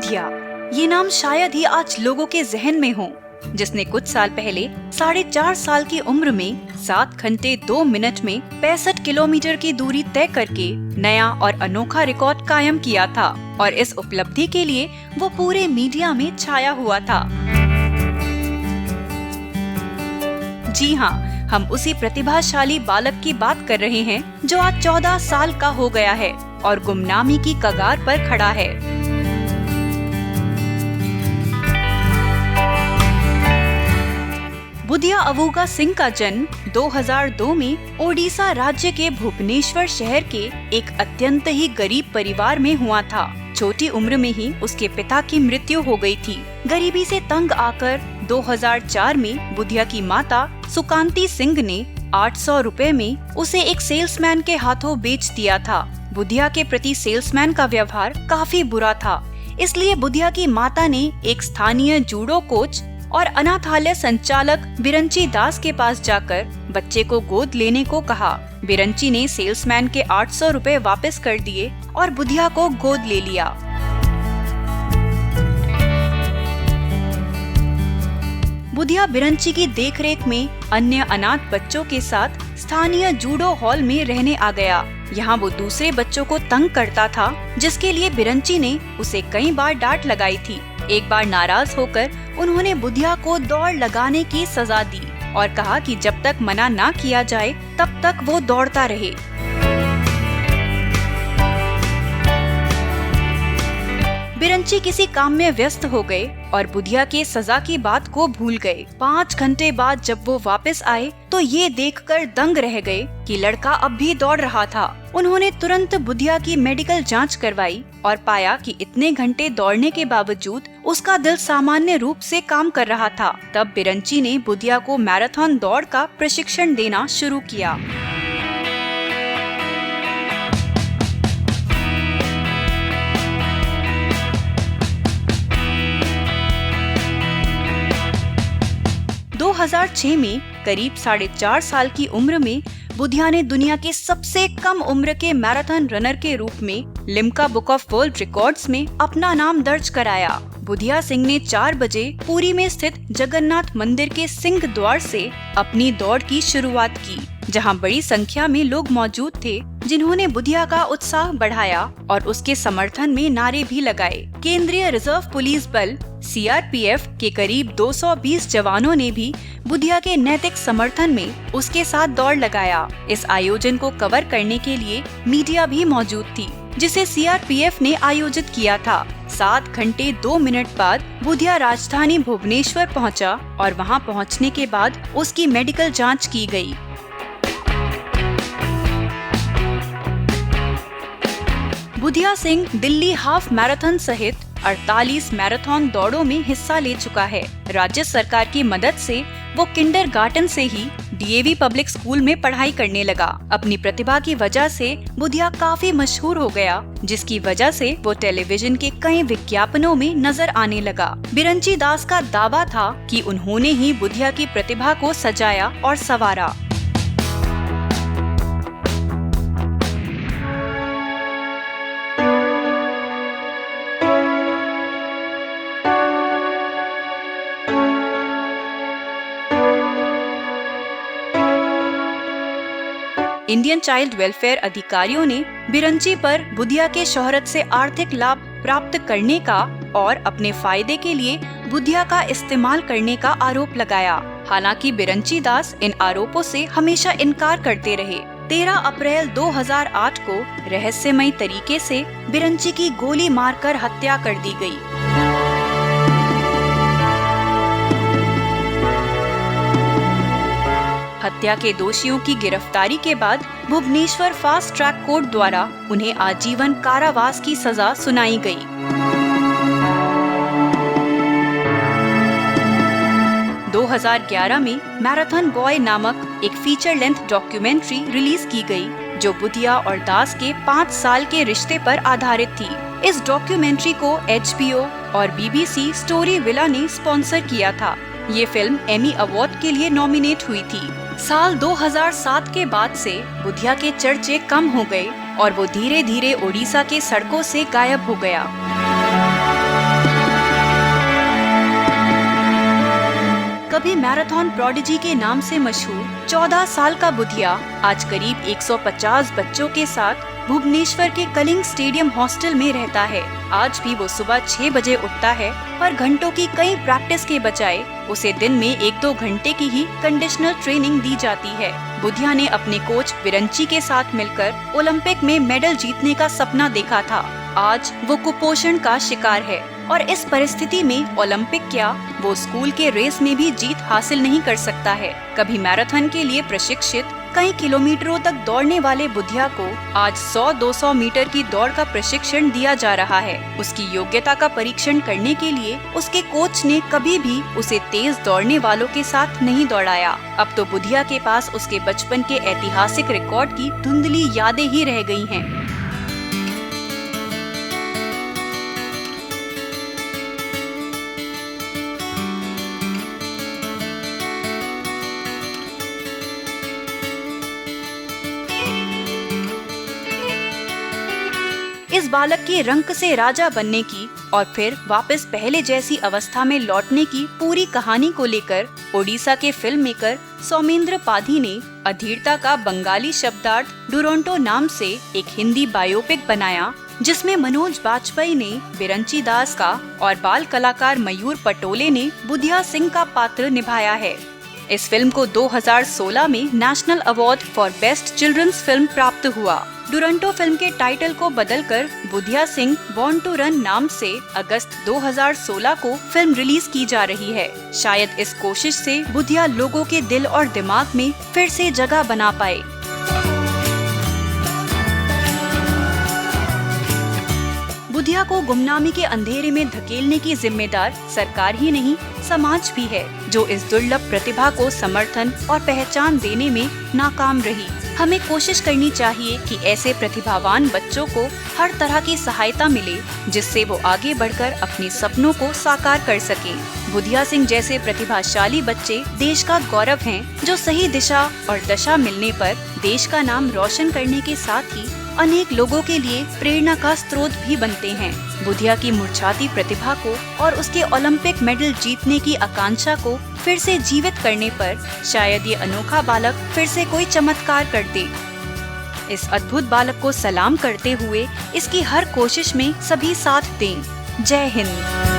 बुधिया, ये नाम शायद ही आज लोगों के जहन में हो, जिसने कुछ साल पहले 4.5 साल की उम्र में 7 घंटे 2 मिनट में 65 किलोमीटर की दूरी तय करके नया और अनोखा रिकॉर्ड कायम किया था और इस उपलब्धि के लिए वो पूरे मीडिया में छाया हुआ था। जी हाँ, हम उसी प्रतिभाशाली बालक की बात कर रहे हैं जो आज 14 साल का हो गया है और गुमनामी की कगार पर खड़ा है। बुधिया अवुगा सिंह का जन्म 2002 में ओडिशा राज्य के भुवनेश्वर शहर के एक अत्यंत ही गरीब परिवार में हुआ था। छोटी उम्र में ही उसके पिता की मृत्यु हो गई थी। गरीबी से तंग आकर 2004 में बुधिया की माता सुकांती सिंह ने 800 रुपए में उसे एक सेल्समैन के हाथों बेच दिया था। बुधिया के प्रति सेल्समैन का व्यवहार काफी बुरा था, इसलिए बुधिया की माता ने एक स्थानीय जूडो कोच और अनाथालय संचालक बिरंची दास के पास जाकर बच्चे को गोद लेने को कहा। बिरंची ने सेल्समैन के 800 रुपए वापस कर दिए और बुधिया को गोद ले लिया। बुधिया बिरंची की देखरेख में अन्य अनाथ बच्चों के साथ स्थानीय जूडो हॉल में रहने आ गया। यहाँ वो दूसरे बच्चों को तंग करता था, जिसके लिए बिरंची ने उसे कई बार डांट लगाई थी। एक बार नाराज होकर उन्होंने बुधिया को दौड़ लगाने की सजा दी और कहा कि जब तक मना ना किया जाए तब तक वो दौड़ता रहे। बिरंची किसी काम में व्यस्त हो गए और बुधिया के सजा की बात को भूल गए। 5 घंटे बाद जब वो वापस आए तो ये देखकर दंग रह गए कि लड़का अब भी दौड़ रहा था। उन्होंने तुरंत बुधिया की मेडिकल जांच करवाई और पाया कि इतने घंटे दौड़ने के बावजूद उसका दिल सामान्य रूप से काम कर रहा था। तब बिरंची ने बुधिया को मैराथन दौड़ का प्रशिक्षण देना शुरू किया। दो 2006 में करीब 4.5 साल की उम्र में बुधिया ने दुनिया के सबसे कम उम्र के मैराथन रनर के रूप में Limca book of world records में अपना नाम दर्ज कराया। बुधिया सिंह ने 4 बजे पुरी में स्थित जगन्नाथ मंदिर के सिंह द्वार से अपनी दौड़ की शुरुआत की, जहां बड़ी संख्या में लोग मौजूद थे, जिन्होंने बुधिया का उत्साह बढ़ाया और उसके समर्थन में नारे भी लगाए। केंद्रीय रिजर्व पुलिस बल CRPF के करीब 220 जवानों ने भी बुधिया के नैतिक समर्थन में उसके साथ दौड़ लगाया। इस आयोजन को कवर करने के लिए मीडिया भी मौजूद थी, जिसे CRPF ने आयोजित किया था। 7 घंटे 2 मिनट बाद बुधिया राजधानी भुवनेश्वर पहुंचा और वहां पहुंचने के बाद उसकी मेडिकल जांच की गई। बुधिया सिंह दिल्ली हाफ मैराथन सहित 48 मैराथन दौड़ों में हिस्सा ले चुका है। राज्य सरकार की मदद से वो किंडरगार्टन से ही DAV पब्लिक स्कूल में पढ़ाई करने लगा। अपनी प्रतिभा की वजह से बुधिया काफी मशहूर हो गया, जिसकी वजह से वो टेलीविजन के कई विज्ञापनों में नजर आने लगा। बिरंची दास का दावा था कि उन्होंने ही बुधिया की प्रतिभा को सजाया और संवारा। इंडियन चाइल्ड वेलफेयर अधिकारियों ने बिरंची पर बुधिया के शोहरत से आर्थिक लाभ प्राप्त करने का और अपने फायदे के लिए बुधिया का इस्तेमाल करने का आरोप लगाया। हालांकि बिरंची दास इन आरोपों से हमेशा इनकार करते रहे। 13 अप्रैल 2008 को रहस्यमयी तरीके से बिरंची की गोली मारकर हत्या कर दी गई। हत्या के दोषियों की गिरफ्तारी के बाद भुवनेश्वर फास्ट ट्रैक कोर्ट द्वारा उन्हें आजीवन कारावास की सजा सुनाई गई। – 2011 में मैराथन बॉय नामक एक फीचर लेंथ डॉक्यूमेंट्री रिलीज की गई, जो बुधिया और दास के 5 साल के रिश्ते पर आधारित थी। इस डॉक्यूमेंट्री को HBO और BBC स्टोरी विला ने स्पॉन्सर किया था। ये फिल्म एमी अवार्ड के लिए नॉमिनेट हुई थी। साल 2007 के बाद से बुधिया के चर्चे कम हो गए और वो धीरे धीरे ओडिशा के सड़कों से गायब हो गया। मैराथन प्रोडिजी के नाम से मशहूर 14 साल का बुधिया आज करीब 150 बच्चों के साथ भुवनेश्वर के कलिंग स्टेडियम हॉस्टल में रहता है। आज भी वो सुबह 6 बजे उठता है, पर घंटों की कई प्रैक्टिस के बजाय उसे दिन में 1-2 घंटे की ही कंडीशनल ट्रेनिंग दी जाती है। बुधिया ने अपने कोच विरंची के साथ मिलकर ओलंपिक में मेडल जीतने का सपना देखा था। आज वो कुपोषण का शिकार है और इस परिस्थिति में ओलंपिक क्या, वो स्कूल के रेस में भी जीत हासिल नहीं कर सकता है। कभी मैराथन के लिए प्रशिक्षित कई किलोमीटरों तक दौड़ने वाले बुधिया को आज 100-200 मीटर की दौड़ का प्रशिक्षण दिया जा रहा है। उसकी योग्यता का परीक्षण करने के लिए उसके कोच ने कभी भी उसे तेज दौड़ने वालों के साथ नहीं दौड़ाया। अब तो बुधिया के पास उसके बचपन के ऐतिहासिक रिकॉर्ड की धुंधली यादें ही रह गई हैं। इस बालक के रंक से राजा बनने की और फिर वापस पहले जैसी अवस्था में लौटने की पूरी कहानी को लेकर ओडिशा के फिल्म मेकर सौमेंद्र पाधी ने अधीरता का बंगाली शब्दार्थ डुरंटो नाम से एक हिंदी बायोपिक बनाया, जिसमें मनोज बाजपेयी ने विरंची दास का और बाल कलाकार मयूर पटोले ने बुधिया सिंह का पात्र निभाया है। इस फिल्म को 2016 में national award for best children's film प्राप्त हुआ। डुरंटो फिल्म के टाइटल को बदलकर Budhia Singh born to run नाम से अगस्त 2016 को फिल्म रिलीज की जा रही है। शायद इस कोशिश से बुधिया लोगों के दिल और दिमाग में फिर से जगह बना पाए। बुधिया को गुमनामी के अंधेरे में धकेलने की जिम्मेदार सरकार ही नहीं, समाज भी है, जो इस दुर्लभ प्रतिभा को समर्थन और पहचान देने में नाकाम रही। हमें कोशिश करनी चाहिए कि ऐसे प्रतिभावान बच्चों को हर तरह की सहायता मिले, जिससे वो आगे बढ़कर अपने सपनों को साकार कर सकें। बुधिया सिंह जैसे प्रतिभाशाली बच्चे देश का गौरव हैं, जो सही दिशा और दशा मिलने पर देश का नाम रोशन करने के साथ ही अनेक लोगों के लिए प्रेरणा का स्रोत भी बनते हैं। बुधिया की मुरझाती प्रतिभा को और उसके ओलंपिक मेडल जीतने की आकांक्षा को फिर से जीवित करने पर शायद ये अनोखा बालक फिर से कोई चमत्कार कर दे। इस अद्भुत बालक को सलाम करते हुए इसकी हर कोशिश में सभी साथ दें। जय हिंद।